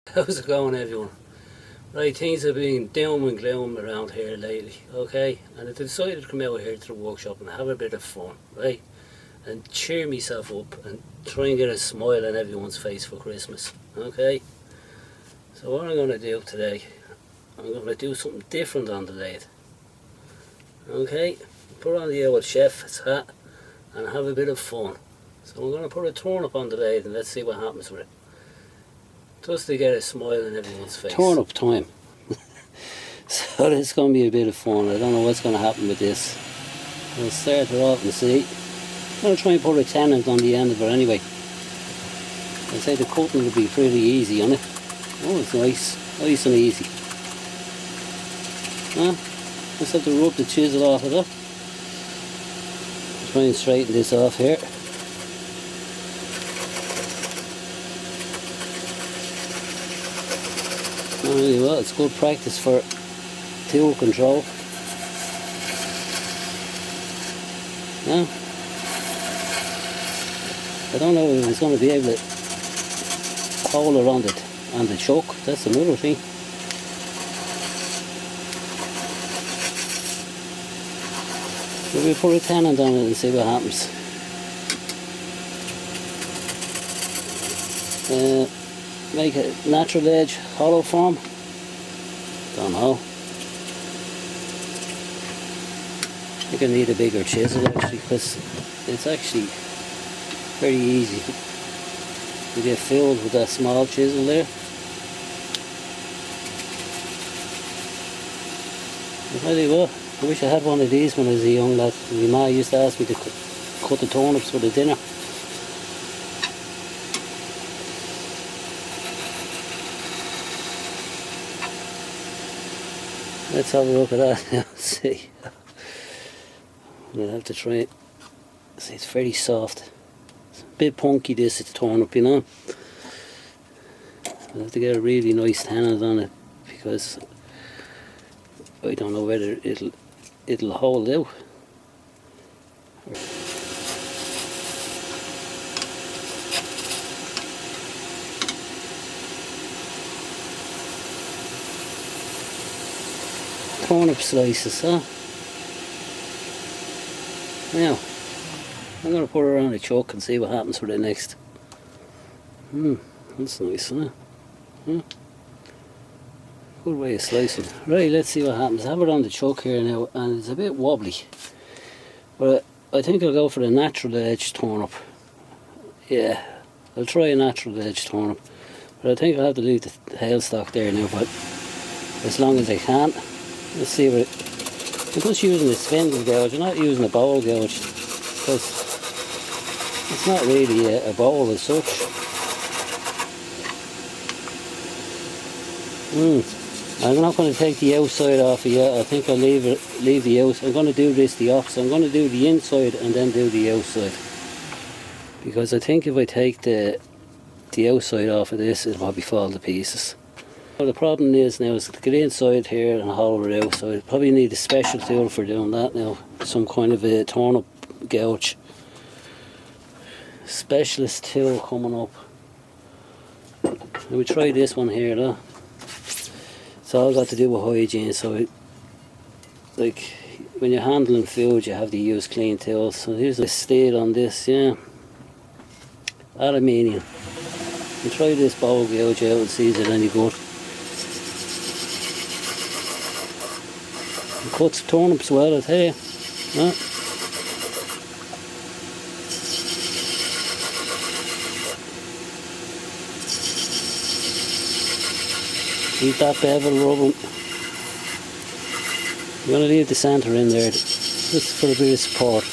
How's it going, everyone? Right, things have been doom and gloom around here lately, okay? And I decided to come out here to the workshop and have a bit of fun, right? And cheer myself up and try and get a smile on everyone's face for Christmas, okay? So what I'm going to do today, I'm going to do something different on the lathe, okay? Put on the old chef's hat and have a bit of fun. So I'm going to put a turnip on the lathe and let's see what happens with it. Just to get a smile on everyone's face. Turnip time. So it's going to be a bit of fun. I don't know what's going to happen with this. We'll start it off and see. I'm going to try and put a tenant on the end of it anyway. I'd say the cutting will be pretty easy on it. Oh, it's nice and easy. Just have to rub the chisel off of it. Try and straighten this off here. Well, it's good practice for tool control. Yeah. I don't know if it's going to be able to hold around it on the chuck. That's another thing. So we'll put a tenant on it and see what happens. Make a natural edge hollow form. Don't know. I think I need a bigger chisel actually, because it's actually very easy to get filled with that small chisel there. I'll tell you what, I wish I had one of these when I was a young lad. My ma used to ask me to cut the turnips for the dinner. Let's have a look at that now. See. I'll have to try it. See, it's very soft. It's a bit punky, this turnip, you know. I'll have to get a really nice tenant on it because I don't know whether it'll hold out. Turnip slices, huh? Now, I'm going to put it around the chuck and see what happens with it next. That's nice, huh? Good way of slicing. Right, let's see what happens. I have it on the chuck here now, and it's a bit wobbly. But I think I'll go for the natural edge turnip. Yeah, I'll try a natural edge turnip. But I think I'll have to leave the hailstock there now, but as long as I can. Let's see what I'm just using a spindle gouge. I'm not using a bowl gouge because it's not really a bowl as such. I'm not going to take the outside off it yet. I think I'll leave the outside. I'm going to do this the opposite. I'm going to do the inside and then do the outside, because I think if I take the outside off of this, it'll probably fall to pieces. The problem is now is to get inside here and hollow it out, so I probably need a special tool for doing that now. Some kind of a turnip gouge. Specialist tool coming up. Let me try this one here though. It's all got to do with hygiene, so like when you're handling food you have to use clean tools. So here's the steel on this, yeah. Aluminium. I'll try this bowl gouge out and see if it's any good. It cuts turnips well, I tell you. Yeah. Keep that bevel rubbing. I'm going to leave the centre in there just for a bit of support.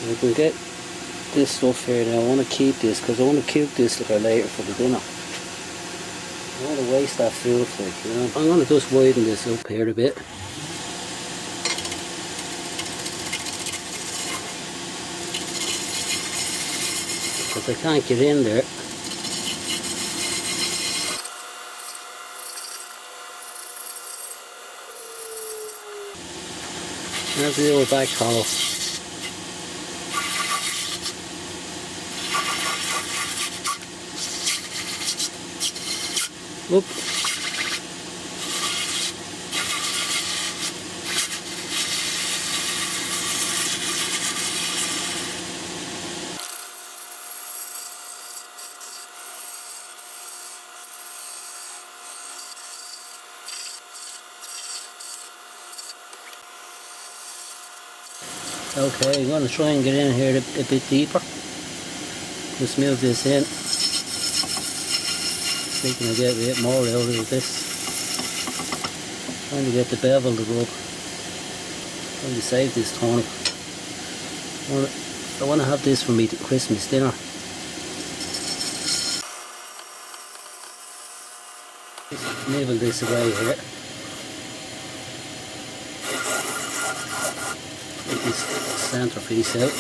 I can get this stuff here now. I want to keep this because I want to cook this later for the dinner. I don't want to waste that food, like, you know. I'm going to just widen this up here a bit. Because I can't get in there. There's the old back hollow. Whoop. Okay, I'm going to try and get in here a bit deeper. Just move this in. Thinking I'll get a bit more out of this. Trying to get the bevel to rub. Trying to save this turnip. I want to have this for me Christmas dinner. Just nibble this away here. Get this centre piece out.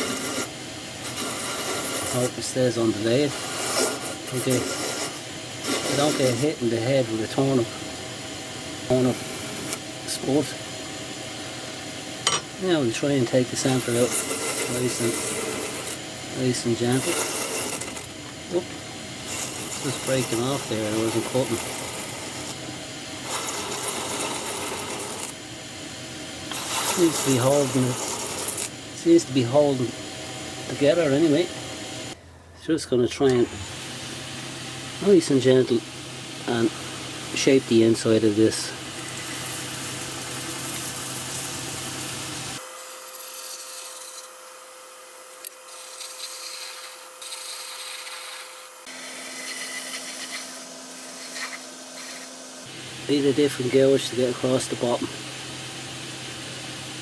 Hope it stays on the blade. Okay. I don't get hit in the head with a turnip spud. Now we'll try and take the centre out nice and gentle. Oop. Just breaking off there, I wasn't cutting. Seems to be holding together anyway. Just going to try and nice and gentle and shape the inside of this. Need a different gouge to get across the bottom.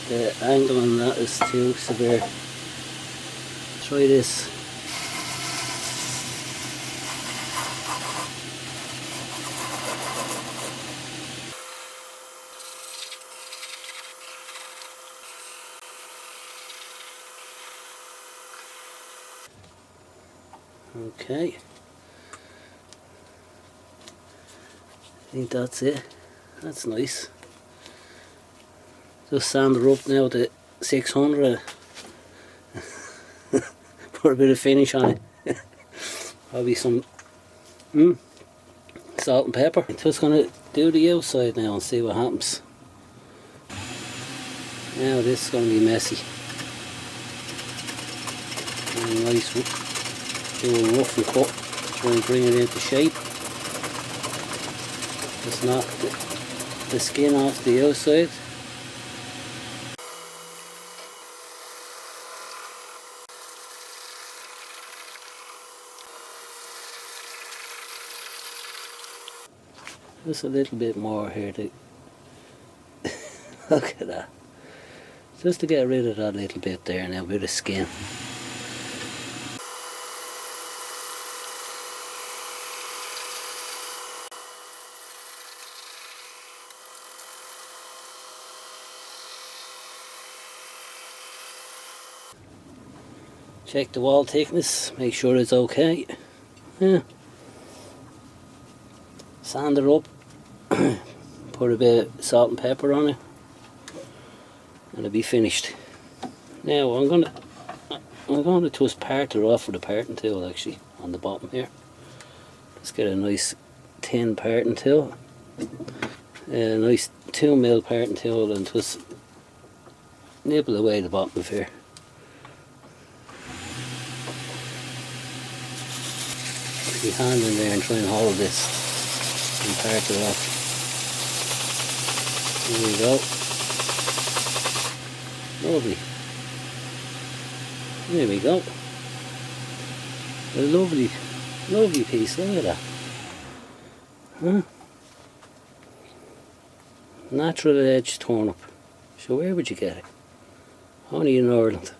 The angle on that is too severe. Try this. Okay. I think that's it. That's nice. Just sand her up now to 600. Put a bit of finish on it. Probably some salt and pepper. Just gonna do the outside now and see what happens. Now this is gonna be messy. And nice, do a rough and cut. Try and bring it into shape. Just knock the skin off the outside. Just a little bit more here to look at that. Just to get rid of that little bit there now, a bit of skin. Check the wall thickness, make sure it's okay. Yeah. Sand it up, put a bit of salt and pepper on it, and it'll be finished. Now I'm going to just part it off with a parting tool actually on the bottom here. Just get a nice thin parting tool, a nice 2mm parting tool, and just nibble away the bottom of here. Put your hand in there and try and hold this and part it off. There we go. Lovely. There we go. A lovely piece, look at that. Huh? Natural edge turnip. So where would you get it? Only in Ireland.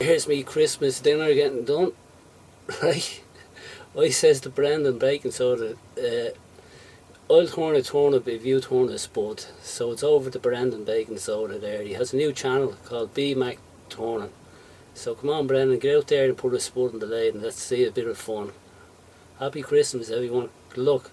Here's me Christmas dinner getting done. Right. I says to Brendan baking soda, I'll turn a turnip if you turn a spud. So it's over to Brendan baking soda there. He has a new channel called BMac Wood. So come on Brendan, get out there and put a spud in the lathe and let's see a bit of fun. Happy Christmas everyone. Good luck.